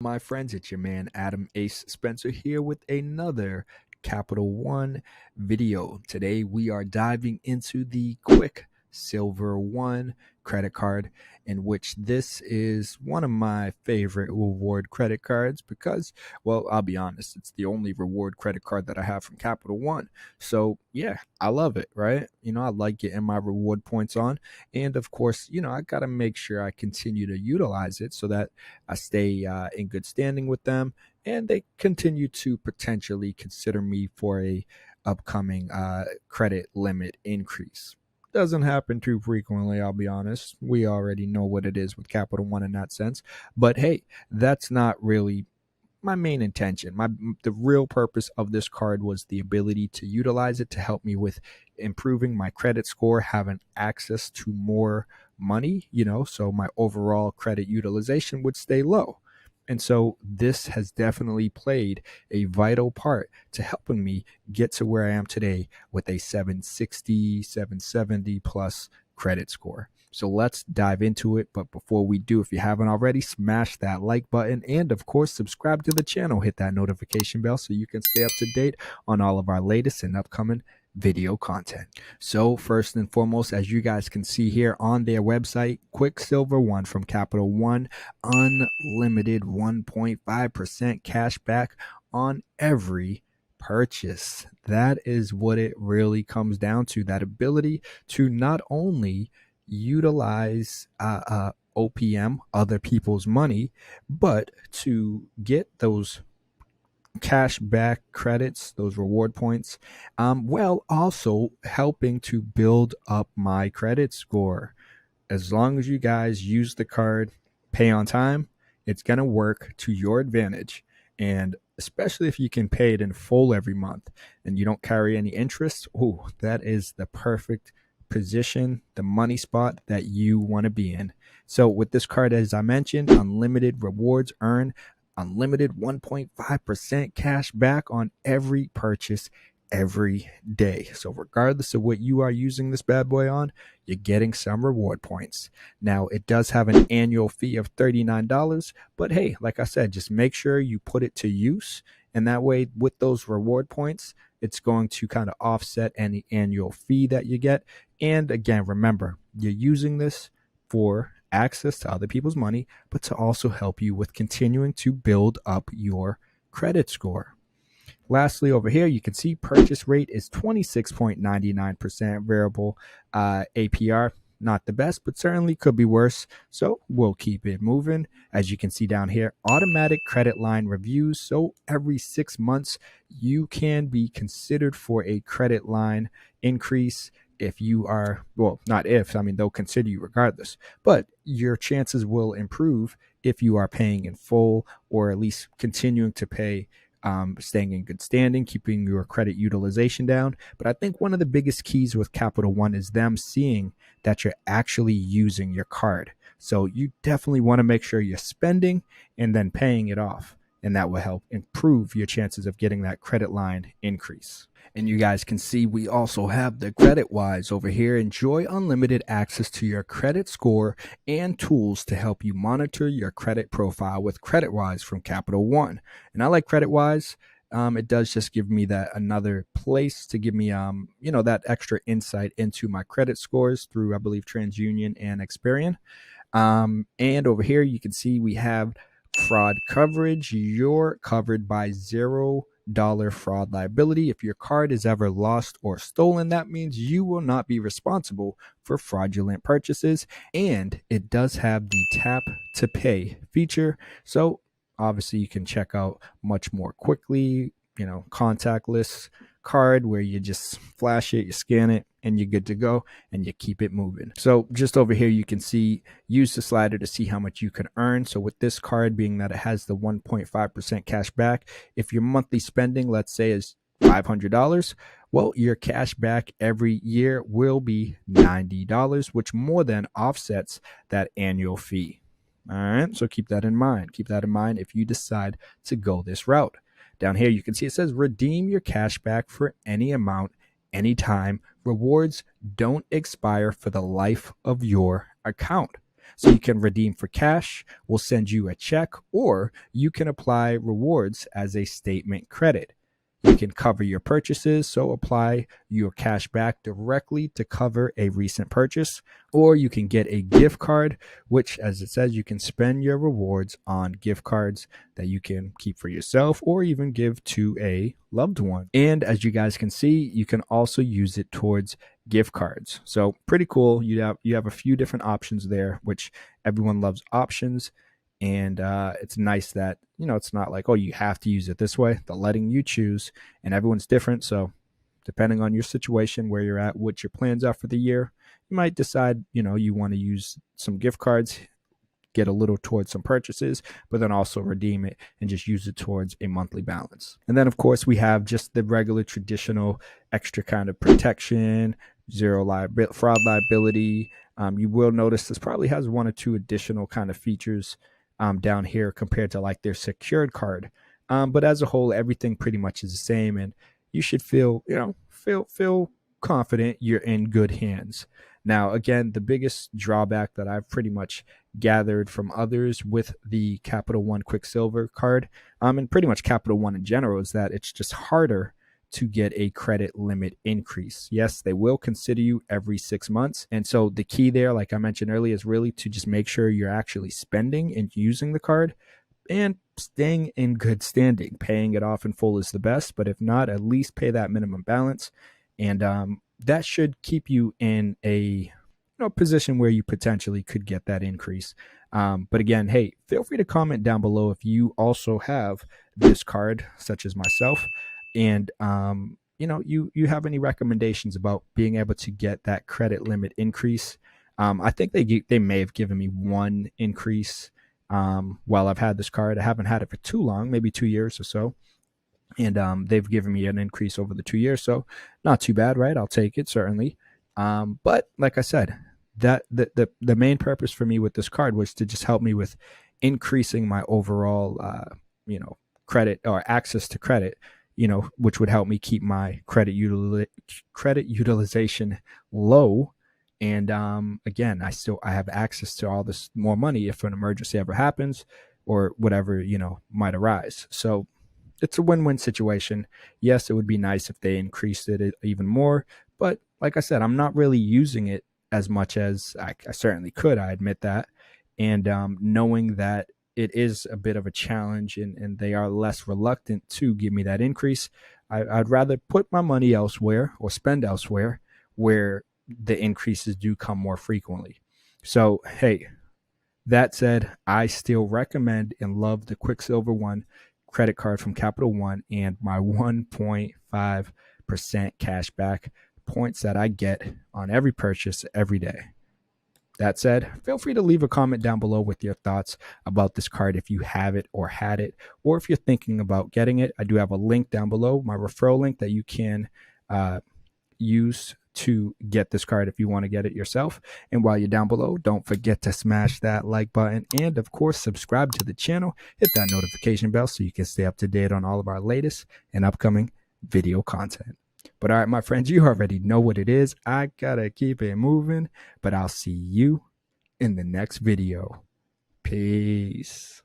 my friends? It's your man Adam Ace Spencer here with another Capital One video. Today we are diving into the Quick Silver One credit card, in which this is one of my favorite reward credit cards because, well, I'll be honest, it's the only reward credit card that I have from Capital One. So yeah, I love it, right? I like getting my reward points on. And of course, I got to make sure I continue to utilize it so that I stay in good standing with them, and they continue to potentially consider me for a upcoming credit limit increase. Doesn't happen too frequently, I'll be honest. We already know what it is with Capital One in that sense. But hey, that's not really my main intention. The real purpose of this card was the ability to utilize it to help me with improving my credit score, having access to more money, so my overall credit utilization would stay low. And so this has definitely played a vital part to helping me get to where I am today with a 760, 770 plus credit score. So let's dive into it. But before we do, if you haven't already, smash that like button and of course subscribe to the channel. Hit that notification bell so you can stay up to date on all of our latest and upcoming video content. So first and foremost, as you guys can see here on their website, Quicksilver One from Capital One, unlimited 1.5% cash back on every purchase. That is what it really comes down to, that ability to not only utilize OPM, other people's money, but to get those cash back credits, those reward points, while also helping to build up my credit score. As long as you guys use the card, pay on time, it's going to work to your advantage. And especially if you can pay it in full every month and you don't carry any interest, oh, that is the perfect position, the money spot that you want to be in. So with this card, as I mentioned, unlimited rewards, earn unlimited 1.5% cash back on every purchase every day. So regardless of what you are using this bad boy on, you're getting some reward points. Now, it does have an annual fee of $39, but hey, like I said, just make sure you put it to use. And that way, with those reward points, it's going to kind of offset any annual fee that you get. And again, remember, you're using this for access to other people's money, but to also help you with continuing to build up your credit score. Lastly, over here, you can see purchase rate is 26.99% variable APR. Not the best, but certainly could be worse. So we'll keep it moving. As you can see down here, automatic credit line reviews. So every 6 months, you can be considered for a credit line increase. If you are, well, not if, I mean, they'll consider you regardless, but your chances will improve if you are paying in full, or at least continuing to pay, staying in good standing, keeping your credit utilization down. But I think one of the biggest keys with Capital One is them seeing that you're actually using your card. So you definitely want to make sure you're spending and then paying it off. And that will help improve your chances of getting that credit line increase. And you guys can see we also have the CreditWise over here. Enjoy unlimited access to your credit score and tools to help you monitor your credit profile with CreditWise from Capital One. And I like CreditWise. It does just give me that another place to give me, that extra insight into my credit scores through, I believe, TransUnion and Experian. And over here, you can see we have fraud coverage. You're covered by $0 fraud liability. If your card is ever lost or stolen, that means you will not be responsible for fraudulent purchases. And it does have the tap to pay feature. So obviously you can check out much more quickly, contactless card where you just flash it, you scan it, and you're good to go, and you keep it moving. So just over here, you can see, use the slider to see how much you can earn. So with this card, being that it has the 1.5% cash back, if your monthly spending, let's say, is $500, well, your cash back every year will be $90, which more than offsets that annual fee. All right, so keep that in mind. Keep that in mind if you decide to go this route. Down here, you can see it says redeem your cash back for any amount, anytime. Rewards don't expire for the life of your account. So you can redeem for cash, we'll send you a check, or you can apply rewards as a statement credit. You can cover your purchases, so apply your cash back directly to cover a recent purchase, or you can get a gift card, which, as it says, you can spend your rewards on gift cards that you can keep for yourself or even give to a loved one. And as you guys can see, you can also use it towards gift cards. So pretty cool. You have a few different options there, which everyone loves options. And it's nice that, it's not like, oh, you have to use it this way. They're letting you choose, and everyone's different. So depending on your situation, where you're at, what your plans are for the year, you might decide, you want to use some gift cards, get a little towards some purchases, but then also redeem it and just use it towards a monthly balance. And then, of course, we have just the regular traditional extra kind of protection, zero fraud liability. You will notice this probably has one or two additional kind of features down here compared to like their secured card. But as a whole, everything pretty much is the same, and you should feel confident you're in good hands. Now, again, the biggest drawback that I've pretty much gathered from others with the Capital One Quicksilver card, and pretty much Capital One in general, is that it's just harder to get a credit limit increase. Yes, they will consider you every 6 months. And so the key there, like I mentioned earlier, is really to just make sure you're actually spending and using the card and staying in good standing. Paying it off in full is the best, but if not, at least pay that minimum balance. And that should keep you in a position where you potentially could get that increase. But again, hey, feel free to comment down below if you also have this card, such as myself, and you have any recommendations about being able to get that credit limit increase. I think they may have given me one increase while I've had this card. I haven't had it for too long, maybe 2 years or so. And they've given me an increase over the 2 years, so not too bad, right? I'll take it, certainly. But like I said, that the main purpose for me with this card was to just help me with increasing my overall credit or access to credit, which would help me keep my credit utilization low. And again, I have access to all this more money if an emergency ever happens or whatever might arise. So it's a win-win situation. Yes, it would be nice if they increased it even more, but like I said, I'm not really using it as much as I certainly could. I admit that. And knowing that it is a bit of a challenge and they are less reluctant to give me that increase, I'd rather put my money elsewhere or spend elsewhere where the increases do come more frequently. So, hey, that said, I still recommend and love the Quicksilver One credit card from Capital One and my 1.5% cash back points that I get on every purchase every day. That said, feel free to leave a comment down below with your thoughts about this card if you have it or had it, or if you're thinking about getting it. I do have a link down below, my referral link, that you can use to get this card if you want to get it yourself. And while you're down below, don't forget to smash that like button and of course subscribe to the channel. Hit that notification bell so you can stay up to date on all of our latest and upcoming video content. But all right, my friends, you already know what it is. I gotta keep it moving, but I'll see you in the next video. Peace.